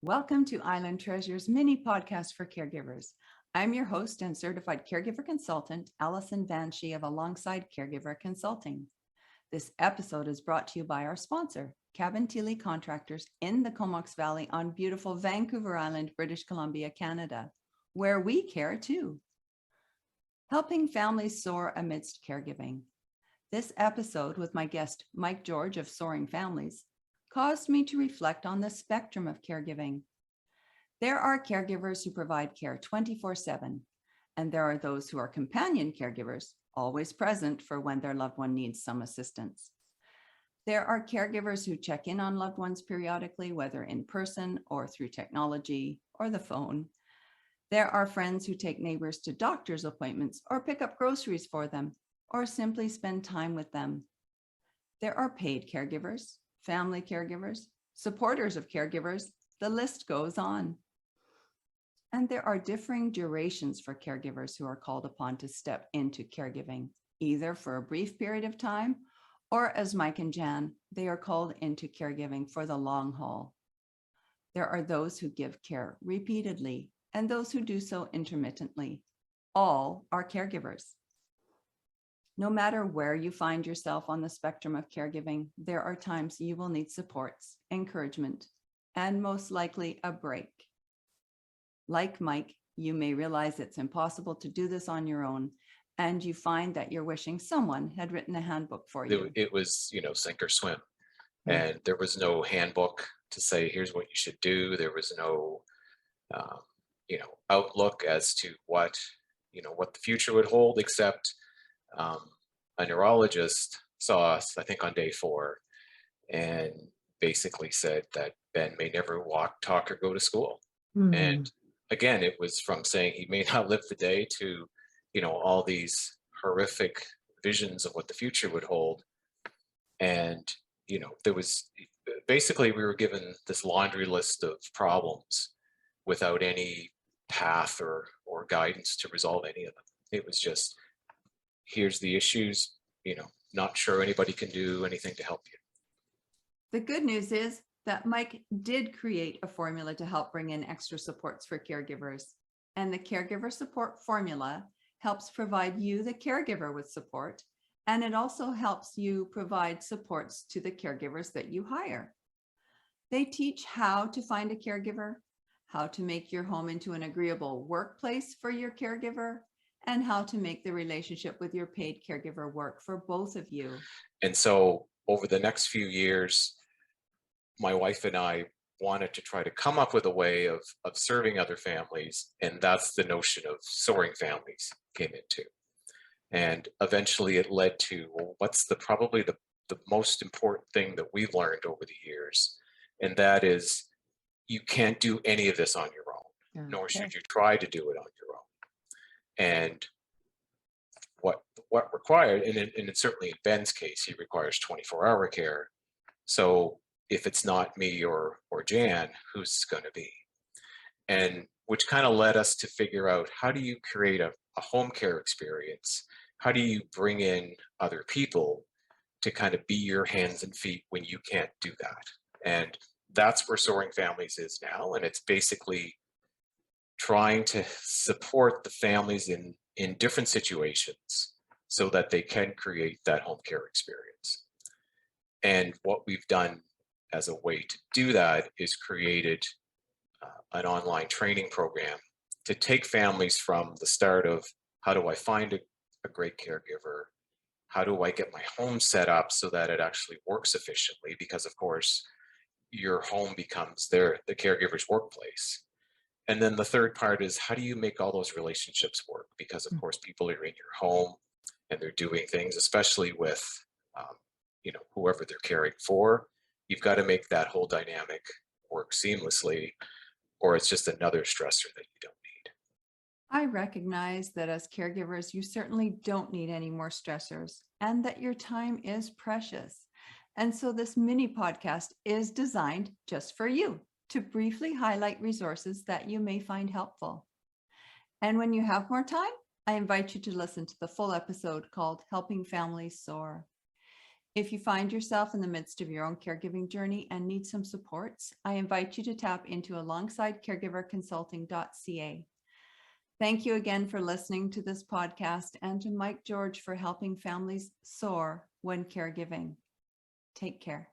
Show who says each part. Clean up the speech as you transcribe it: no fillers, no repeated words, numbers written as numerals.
Speaker 1: Welcome to Island Treasures mini podcast for caregivers. I'm your host and certified caregiver consultant, Allison Banshee of Alongside Caregiver Consulting. This episode is brought to you by our sponsor, Cabin Teely Contractors in the Comox Valley on beautiful Vancouver Island, British Columbia, Canada, where we care too. Helping families soar amidst caregiving. This episode with my guest, Mike George of Soaring Families, caused me to reflect on the spectrum of caregiving. There are caregivers who provide care 24/7, and there are those who are companion caregivers, always present for when their loved one needs some assistance. There are caregivers who check in on loved ones periodically, whether in person or through technology or the phone. There are friends who take neighbors to doctor's appointments or pick up groceries for them, or simply spend time with them. There are paid caregivers, family caregivers, supporters of caregivers, the list goes on. And there are differing durations for caregivers who are called upon to step into caregiving, either for a brief period of time, or as Mike and Jan, they are called into caregiving for the long haul. There are those who give care repeatedly and those who do so intermittently. All are caregivers. No matter where you find yourself on the spectrum of caregiving, there are times you will need supports, encouragement, and most likely a break. Like Mike, you may realize it's impossible to do this on your own, and you find that you're wishing someone had written a handbook for you.
Speaker 2: It was, sink or swim. And there was no handbook to say, here's what you should do. There was no, outlook as to what the future would hold, except a neurologist saw us, I think on day 4, and basically said that Ben may never walk, talk, or go to school. And again, it was from saying he may not live the day to, all these horrific visions of what the future would hold. And, there was basically, we were given this laundry list of problems without any path or guidance to resolve any of them. It was just, here's the issues, not sure anybody can do anything to help you.
Speaker 1: The good news is that Mike did create a formula to help bring in extra supports for caregivers. And the Caregiver Support Formula helps provide you, the caregiver, with support. And it also helps you provide supports to the caregivers that you hire. They teach how to find a caregiver, how to make your home into an agreeable workplace for your caregiver, and how to make the relationship with your paid caregiver work for both of you.
Speaker 2: And so over the next few years, my wife and I wanted to try to come up with a way of serving other families. And that's the notion of Soaring Families came into. And eventually it led to, well, what's probably the most important thing that we've learned over the years? And that is, you can't do any of this on your own, nor should you try to do it on your own. And what required, and it's certainly in Ben's case, he requires 24-hour care. So if it's not me or Jan, who's going to be? And which kind of led us to figure out, how do you create a home care experience? How do you bring in other people to kind of be your hands and feet when you can't do that? And that's where Soaring Families is now. And it's basically trying to support the families in different situations so that they can create that home care experience. And what we've done as a way to do that is created an online training program to take families from the start of, how do I find a great caregiver? How do I get my home set up so that it actually works efficiently? Because of course, your home becomes the caregiver's workplace. And then the third part is, how do you make all those relationships work? Because of course, people are in your home and they're doing things, especially with, whoever they're caring for. You've got to make that whole dynamic work seamlessly, or it's just another stressor that you don't need.
Speaker 1: I recognize that as caregivers, you certainly don't need any more stressors, and that your time is precious. And so this mini podcast is designed just for you, to briefly highlight resources that you may find helpful. And when you have more time, I invite you to listen to the full episode called Helping Families Soar. If you find yourself in the midst of your own caregiving journey and need some supports, I invite you to tap into alongside caregiverconsulting.ca. Thank you again for listening to this podcast and to Mike George for helping families soar when caregiving. Take care.